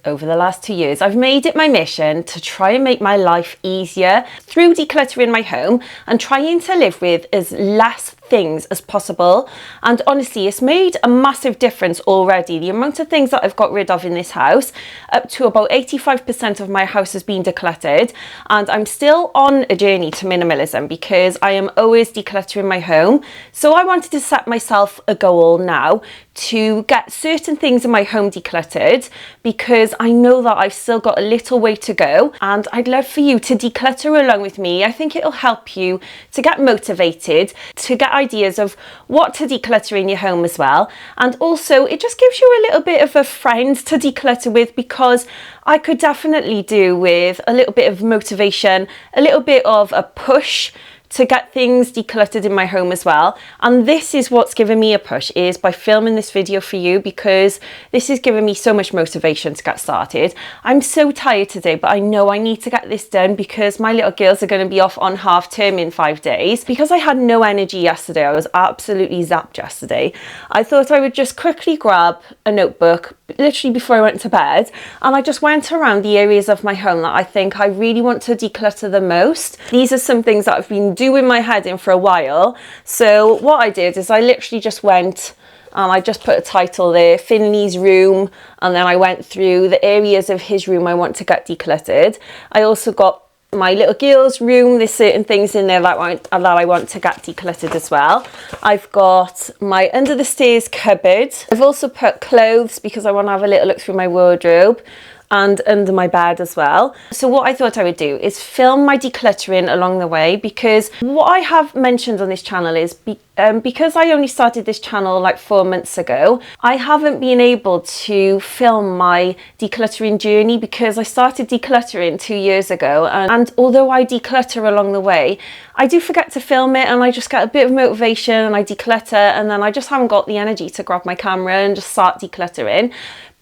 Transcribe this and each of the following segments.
over the last 2 years, I've made it my mission to try and make my life easier through decluttering my home and trying to live with as less things as possible. And honestly, it's made a massive difference already. The amount of things that I've got rid of in this house, up to about 85% of my house has been decluttered, and I'm still on a journey to minimalism because I am always decluttering my home. So I wanted to set myself a goal now to get certain things in my home decluttered, because I know that I've still got a little way to go, and I'd love for you to declutter along with me. I think it'll help you to get motivated, to get ideas of what to declutter in your home as well. And also it just gives you a little bit of a friend to declutter with, because I could definitely do with a little bit of motivation, a little bit of a push to get things decluttered in my home as well. And this is what's given me a push, is by filming this video for you, because this is giving me so much motivation to get started. I'm so tired today, but I know I need to get this done because my little girls are going to be off on half term in 5 days. Because I had no energy yesterday, I was absolutely zapped yesterday, I thought I would just quickly grab a notebook literally before I went to bed, and I just went around the areas of my home that I think I really want to declutter the most. These are some things that I've been doing my head in for a while. So what I did is I literally just went and I just put a title there, Finley's room, and then I went through the areas of his room I want to get decluttered. I also got my little girl's room, there's certain things in there that I want to get decluttered as well. I've got my under the stairs cupboard. I've also put clothes because I want to have a little look through my wardrobe, and under my bed as well. So what I thought I would do is film my decluttering along the way, because what I have mentioned on this channel is because I only started this channel like 4 months ago, I haven't been able to film my decluttering journey because I started decluttering 2 years ago, and although I declutter along the way, I do forget to film it, and I just get a bit of motivation and I declutter, and then I just haven't got the energy to grab my camera and just start decluttering.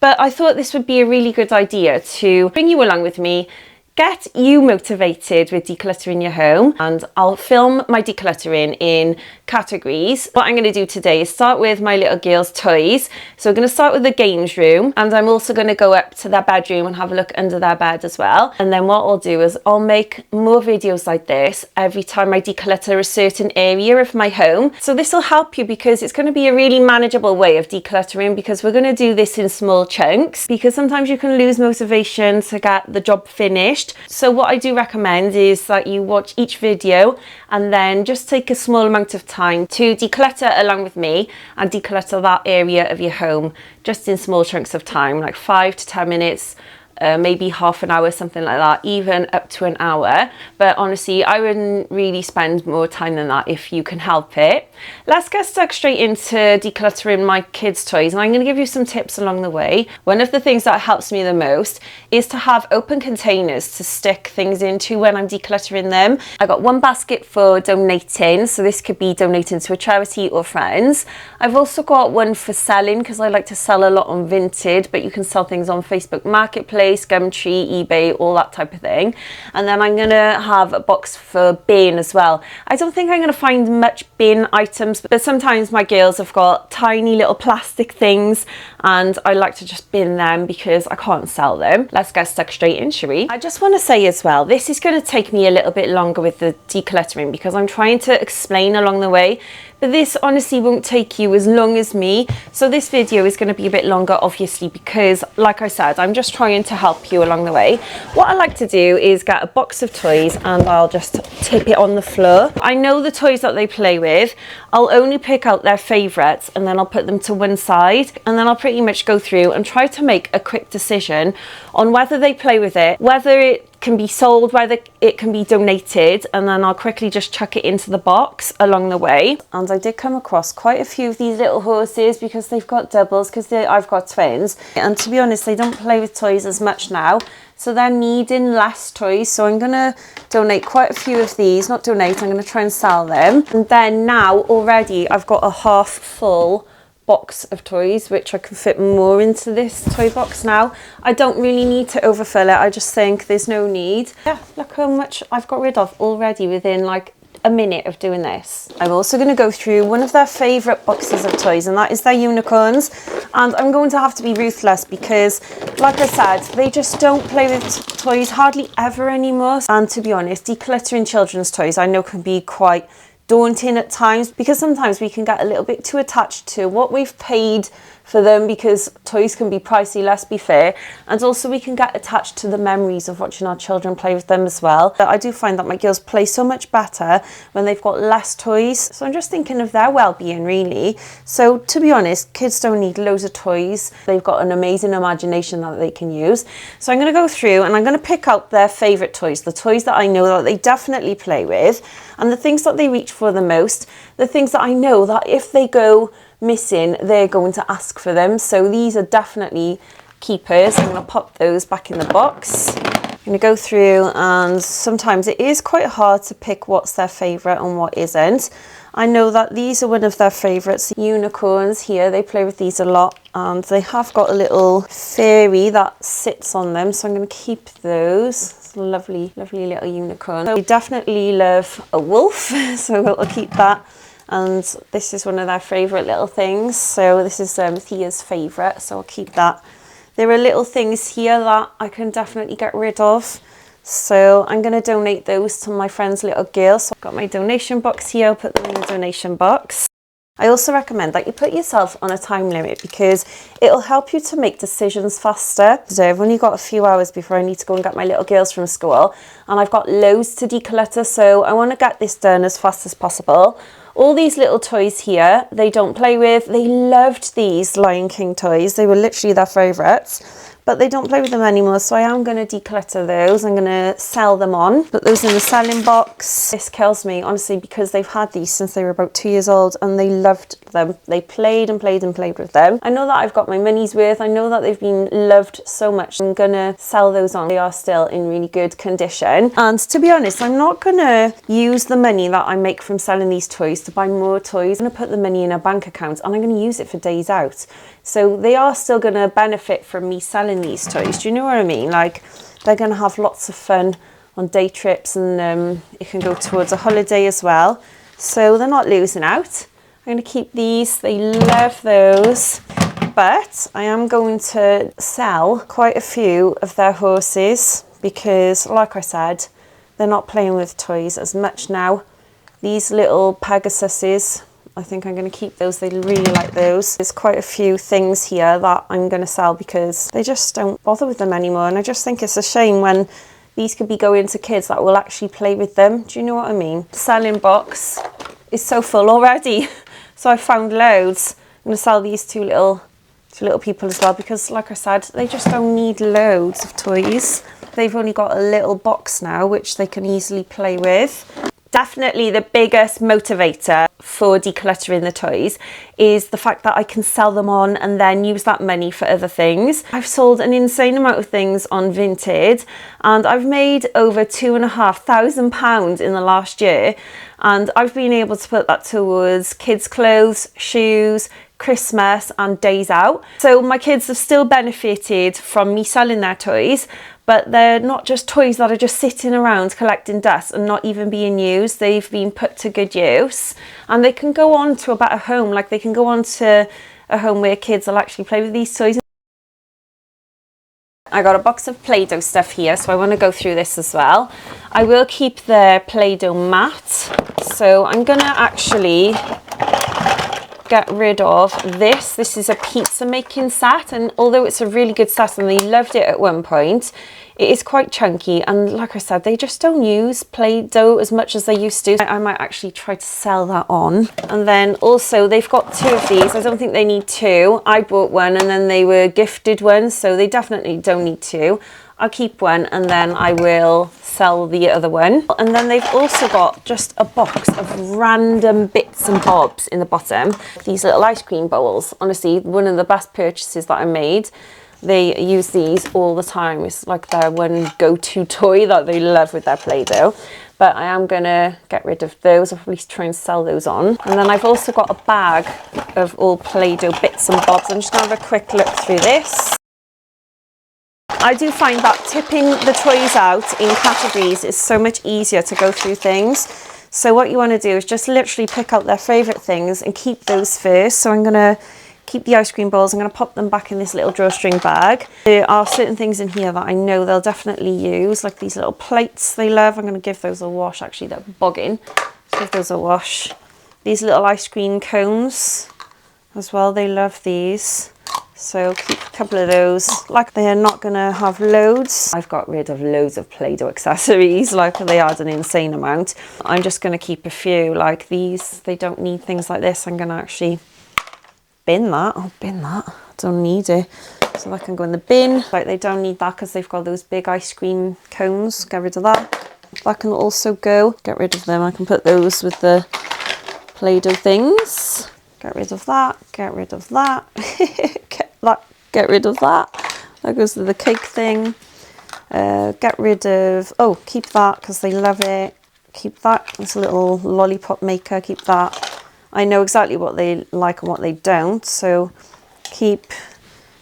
But I thought this would be a really good idea to bring you along with me, get you motivated with decluttering your home, and I'll film my decluttering in categories. What I'm going to do today is start with my little girls' toys. So we're going to start with the games room, and I'm also going to go up to their bedroom and have a look under their bed as well. And then what I'll do is I'll make more videos like this every time I declutter a certain area of my home. So this will help you because it's going to be a really manageable way of decluttering, because we're going to do this in small chunks, because sometimes you can lose motivation to get the job finished. So what I do recommend is that you watch each video and then just take a small amount of time to declutter along with me, and declutter that area of your home just in small chunks of time, like 5 to 10 minutes, maybe half an hour, something like that, even up to an hour. But honestly, I wouldn't really spend more time than that if you can help it. Let's get stuck straight into decluttering my kids' toys, and I'm going to give you some tips along the way. One of the things that helps me the most is to have open containers to stick things into when I'm decluttering them. I got one basket for donating, so this could be donating to a charity or friends. I've also got one for selling, because I like to sell a lot on Vinted, but you can sell things on Facebook Marketplace, Gumtree, eBay, all that type of thing. And then I'm gonna have a box for bin as well. I don't think I'm gonna find much bin items, but sometimes my girls have got tiny little plastic things and I like to just bin them because I can't sell them. Let's get stuck straight in, shall we? I just want to say as well, this is going to take me a little bit longer with the decluttering because I'm trying to explain along the way, but this honestly won't take you as long as me. So this video is going to be a bit longer, obviously, because like I said, I'm just trying to help you along the way. What I like to do is get a box of toys and I'll just tip it on the floor. I know the toys that they play with. I'll only pick out their favourites and then I'll put them to one side, and then I'll pretty much go through and try to make a quick decision on whether they play with it, whether it can be sold, whether it can be donated, and then I'll quickly just chuck it into the box along the way. And I did come across quite a few of these little horses because they've got doubles, because I've got twins, and to be honest, they don't play with toys as much now, so they're needing less toys. So I'm gonna donate quite a few of these, not donate, I'm gonna try and sell them. And then now already I've got a half full box of toys, which I can fit more into this toy box now. I don't really need to overfill it, I just think there's no need. Yeah, look how much I've got rid of already within like a minute of doing this. I'm also going to go through one of their favourite boxes of toys, and that is their unicorns. And I'm going to have to be ruthless because, like I said, they just don't play with toys hardly ever anymore. And to be honest, decluttering children's toys I know can be quite daunting at times, because sometimes we can get a little bit too attached to what we've paid for them, because toys can be pricey, let's be fair, and also we can get attached to the memories of watching our children play with them as well. But I do find that my girls play so much better when they've got less toys, so I'm just thinking of their well-being really. So to be honest, kids don't need loads of toys. They've got an amazing imagination that they can use. So I'm going to go through and I'm going to pick out their favourite toys, the toys that I know that they definitely play with, and the things that they reach for the most, the things that I know that if they go missing, they're going to ask for them. So these are definitely keepers. I'm going to pop those back in the box. I'm going to go through, and sometimes it is quite hard to pick what's their favourite and what isn't. I know that these are one of their favourites. Unicorns here, they play with these a lot, and they have got a little fairy that sits on them, so I'm going to keep those. It's a lovely, lovely little unicorn. So we definitely love a wolf, so we'll keep that. And this is one of their favourite little things. So this is Thea's favourite, so I'll keep that. There are little things here that I can definitely get rid of. So I'm going to donate those to my friend's little girl. So I've got my donation box here, I'll put them in the donation box. I also recommend that you put yourself on a time limit, because it'll help you to make decisions faster. So I've only got a few hours before I need to go and get my little girls from school, and I've got loads to declutter, so I want to get this done as fast as possible. All these little toys here, they don't play with. They loved these Lion King toys. They were literally their favourites, but they don't play with them anymore, so I am going to declutter those. I'm going to sell them on, put those in the selling box. This kills me, honestly, because they've had these since they were about 2 years old, and they loved them. They played and played and played with them. I know that I've got my money's worth. I know that they've been loved so much. I'm going to sell those on. They are still in really good condition. And to be honest, I'm not going to use the money that I make from selling these toys to buy more toys. I'm going to put the money in a bank account, and I'm going to use it for days out. So they are still going to benefit from me selling these toys. Do you know what I mean? Like, they're going to have lots of fun on day trips, and it can go towards a holiday as well. So they're not losing out. I'm going to keep these. They love those. But I am going to sell quite a few of their horses, because, like I said, they're not playing with toys as much now. These little Pegasuses, I think I'm going to keep those. They really like those. There's quite a few things here that I'm going to sell because they just don't bother with them anymore. And I just think it's a shame when these could be going to kids that will actually play with them. Do you know what I mean? The selling box is so full already. So I found loads. I'm going to sell these two little people as well, because like I said, they just don't need loads of toys. They've only got a little box now, which they can easily play with. Definitely the biggest motivator for decluttering the toys is the fact that I can sell them on and then use that money for other things. I've sold an insane amount of things on Vinted, and I've made over £2,500 in the last year, and I've been able to put that towards kids' clothes, shoes, Christmas and days out. So my kids have still benefited from me selling their toys, but they're not just toys that are just sitting around collecting dust and not even being used. They've been put to good use, and they can go on to a better home. Like, they can go on to a home where kids will actually play with these toys. I got a box of Play-Doh stuff here, so I want to go through this as well. I will keep the Play-Doh mat, so I'm gonna actually get rid of this. This is a pizza making set, and although it's a really good set and they loved it at one point, it is quite chunky, and like I said, they just don't use Play-Doh as much as they used to. I might actually try to sell that on. And then also they've got two of these. I don't think they need two. I bought one and then they were gifted one, so they definitely don't need two. I'll keep one and then I will sell the other one. And then they've also got just a box of random bits and bobs in the bottom. These little ice cream bowls, honestly, one of the best purchases that I made. They use these all the time. It's like their one go-to toy that they love with their Play-Doh. But I am gonna get rid of those, or at least try and sell those on. And then I've also got a bag of all Play-Doh bits and bobs. I'm just gonna have a quick look through this. I do find that tipping the toys out in categories is so much easier to go through things. So what you want to do is just literally pick out their favourite things and keep those first. So I'm going to keep the ice cream balls. I'm going to pop them back in this little drawstring bag. There are certain things in here that I know they'll definitely use, like these little plates they love. I'm going to give those a wash. Actually, they're bogging. Let's give those a wash. These little ice cream cones as well, they love these. So keep a couple of those. Like, they are not going to have loads. I've got rid of loads of Play-Doh accessories, like they had an insane amount. I'm just going to keep a few, like these. They don't need things like this. I'm going to actually bin that. I'll bin that. I don't need it. So that can go in the bin. Like, they don't need that because they've got those big ice cream cones. Get rid of that. That can also go. Get rid of them. I can put those with the Play-Doh things. Get rid of that. Get rid of that. Get rid of that. That goes to the cake thing. Get rid of, oh, keep that because they love it. Keep that. It's a little lollipop maker. Keep that. I know exactly what they like and what they don't. So keep,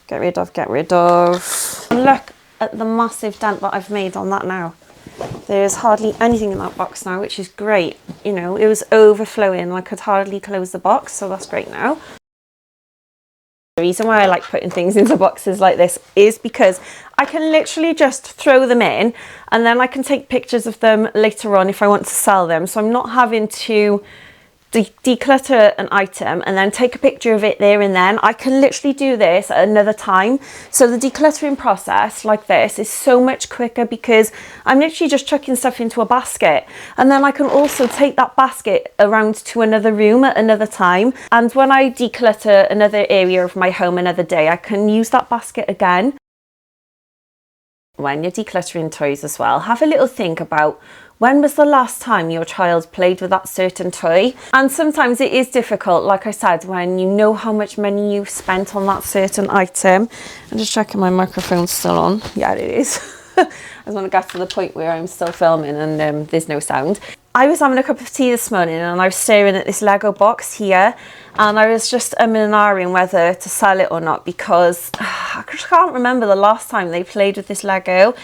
get rid of, get rid of. And look at the massive dent that I've made on that now. There's hardly anything in that box now, which is great. You know, it was overflowing. I could hardly close the box, so that's great now. The reason why I like putting things into boxes like this is because I can literally just throw them in and then I can take pictures of them later on if I want to sell them. So I'm not having to declutter an item and then take a picture of it there and then. I can literally do this at another time. So the decluttering process like this is so much quicker because I'm literally just chucking stuff into a basket, and then I can also take that basket around to another room at another time. And when I declutter another area of my home another day, I can use that basket again. When you're decluttering toys as well, have a little think about when was the last time your child played with that certain toy? And sometimes it is difficult, like I said, when you know how much money you've spent on that certain item. I'm just checking my microphone's still on. Yeah, it is. I just want to get to the point where I'm still filming and there's no sound. I was having a cup of tea this morning and I was staring at this Lego box here, and I was just umming and ahhing whether to sell it or not because I just can't remember the last time they played with this Lego.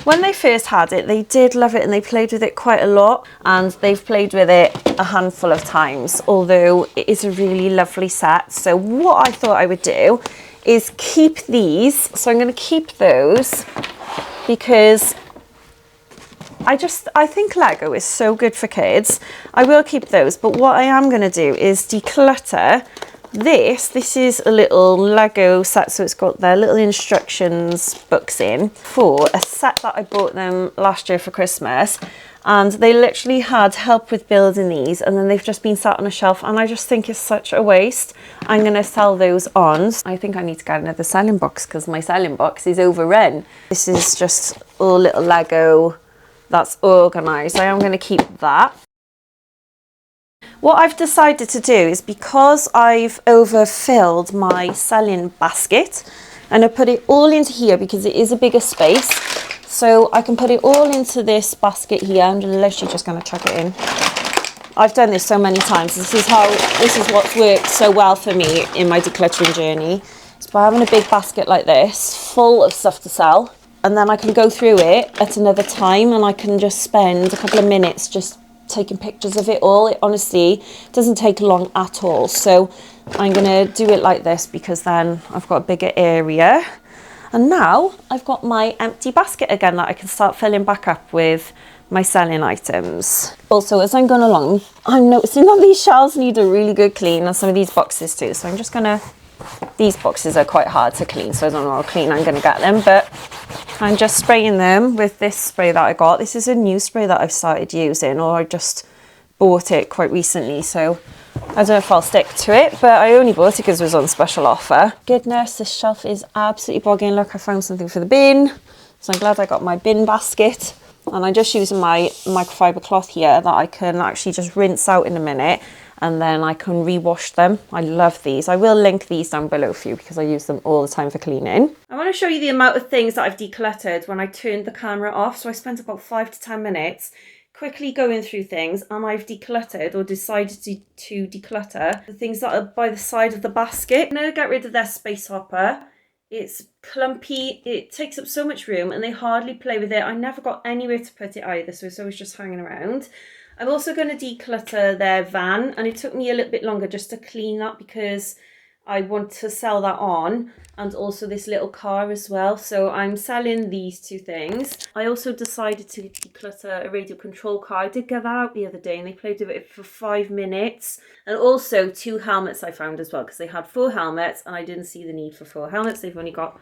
When they first had it, they did love it and they played with it quite a lot, and they've played with it a handful of times, although it is a really lovely set. So what I thought I would do is keep these. So I'm going to keep those because I think Lego is so good for kids. I will keep those, but what I am going to do is declutter this. This is a little Lego set, so it's got their little instructions books in for a set that I bought them last year for Christmas, and they literally had help with building these, and then they've just been sat on a shelf, and I just think it's such a waste. I'm going to sell those on. I think I need to get another selling box because my selling box is overrun. This is just all little Lego that's organised. I am going to keep that. What I've decided to do is, because I've overfilled my selling basket, and I put it all into here because it is a bigger space, so I can put it all into this basket here. I'm literally just going to chuck it in. I've done this so many times. This is what's worked so well for me in my decluttering journey. It's by having a big basket like this full of stuff to sell, and then I can go through it at another time and I can just spend a couple of minutes just taking pictures of it all. It honestly doesn't take long at all. So I'm going to do it like this because then I've got a bigger area. And now I've got my empty basket again that I can start filling back up with my selling items. Also, as I'm going along, I'm noticing that these shelves need a really good clean, and some of these boxes too. So I'm just going to, these boxes are quite hard to clean, so I don't know how clean I'm going to get them, but I'm just spraying them with this spray that I got. This is a new spray that I've started using, or I just bought it quite recently, so I don't know if I'll stick to it, but I only bought it because it was on special offer. Goodness, this shelf is absolutely bogging. Look, I found something for the bin, so I'm glad I got my bin basket. And I'm just using my microfiber cloth here that I can actually just rinse out in a minute, and then I can rewash them. I love these. I will link these down below for you because I use them all the time for cleaning. I want to show you the amount of things that I've decluttered when I turned the camera off. So I spent about 5 to 10 minutes quickly going through things, and I've decluttered, or decided to declutter, the things that are by the side of the basket. I'm going to get rid of their space hopper. It's clumpy, it takes up so much room, and they hardly play with it. I never got anywhere to put it either, so it's always just hanging around. I'm also going to declutter their van, and it took me a little bit longer just to clean that because I want to sell that on, and also this little car as well. So I'm selling these two things. I also decided to declutter a radio control car. I did get that out the other day and they played with it for 5 minutes. And also 2 helmets I found as well, because they had 4 helmets and I didn't see the need for 4 helmets. They've only got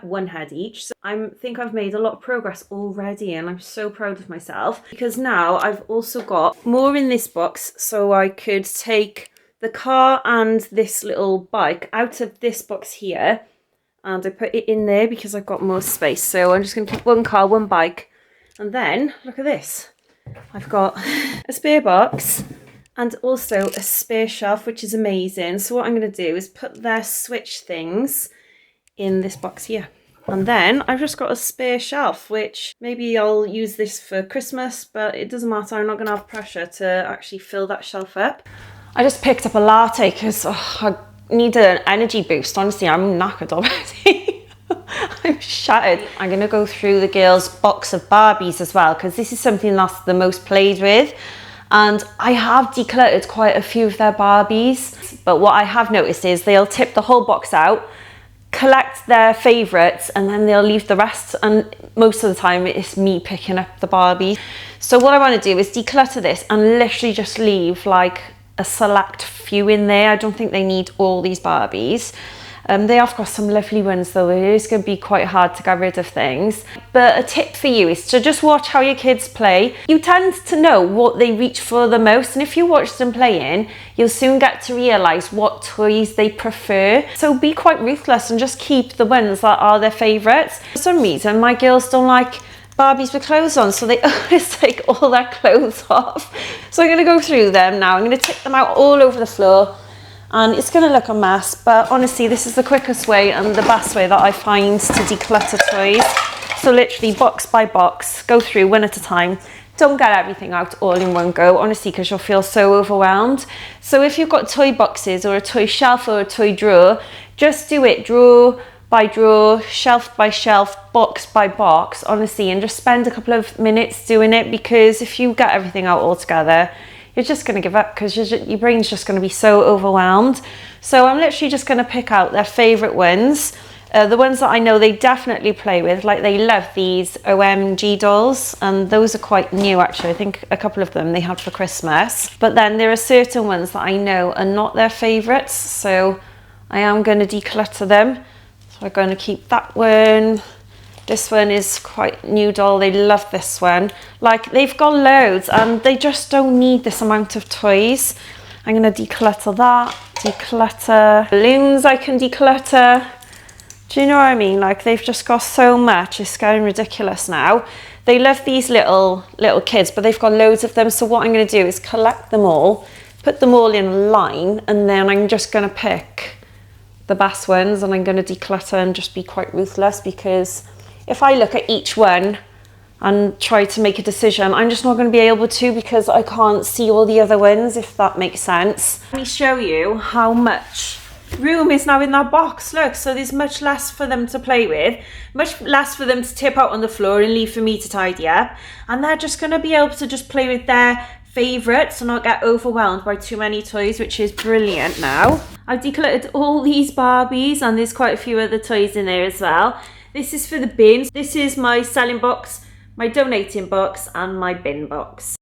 1 head each. So I think I've made a lot of progress already, and I'm so proud of myself, because now I've also got more in this box, so I could take the car and this little bike out of this box here, and I put it in there because I've got more space. So I'm just going to keep 1 car, 1 bike, and then look at this. I've got a spare box and also a spare shelf, which is amazing. So what I'm going to do is put their Switch things in this box here. And then I've just got a spare shelf, which maybe I'll use this for Christmas, but it doesn't matter. I'm not going to have pressure to actually fill that shelf up. I just picked up a latte because I need an energy boost. Honestly, I'm knackered already. I'm shattered. I'm going to go through the girls' box of Barbies as well, because this is something that's the most played with. And I have decluttered quite a few of their Barbies. But what I have noticed is they'll tip the whole box out, collect their favourites, and then they'll leave the rest. And most of the time it's me picking up the Barbie. So what I want to do is declutter this and literally just leave like a select few in there. I don't think they need all these Barbies. They have got some lovely ones though. It is going to be quite hard to get rid of things. But a tip for you is to just watch how your kids play. You tend to know what they reach for the most, and if you watch them playing, you'll soon get to realise what toys they prefer. So be quite ruthless and just keep the ones that are their favourites. For some reason, my girls don't like Barbies with clothes on, so they always take all their clothes off. So I'm going to go through them now. I'm going to take them out all over the floor, and it's going to look a mess, but honestly this is the quickest way and the best way that I find to declutter toys. So literally box by box, go through one at a time. Don't get everything out all in one go, honestly, because you'll feel so overwhelmed. So if you've got toy boxes or a toy shelf or a toy drawer, just do it drawer by drawer, shelf by shelf, box by box, honestly, and just spend a couple of minutes doing it, because if you get everything out all together, you're just going to give up, because your brain's just going to be so overwhelmed. So I'm literally just going to pick out their favourite ones, the ones that I know they definitely play with. Like, they love these OMG dolls, and those are quite new actually. I think a couple of them they had for Christmas. But then there are certain ones that I know are not their favourites, so I am going to declutter them. We're going to keep that one. This one is quite new doll. They love this one. Like, they've got loads and they just don't need this amount of toys. I'm going to declutter that. Declutter. Balloons I can declutter. Do you know what I mean? Like, they've just got so much. It's getting ridiculous now. They love these little kids, but they've got loads of them. So what I'm going to do is collect them all, put them all in a line, and then I'm just going to pick the best ones, and I'm going to declutter and just be quite ruthless, because if I look at each one and try to make a decision, I'm just not going to be able to, because I can't see all the other ones, if that makes sense. Let me show you how much room is now in that box. Look, so there's much less for them to play with, much less for them to tip out on the floor and leave for me to tidy up, and they're just going to be able to just play with their favourites and not get overwhelmed by too many toys, which is brilliant now. I've decluttered all these Barbies, and there's quite a few other toys in there as well. This is for the bins. This is my selling box, my donating box, and my bin box.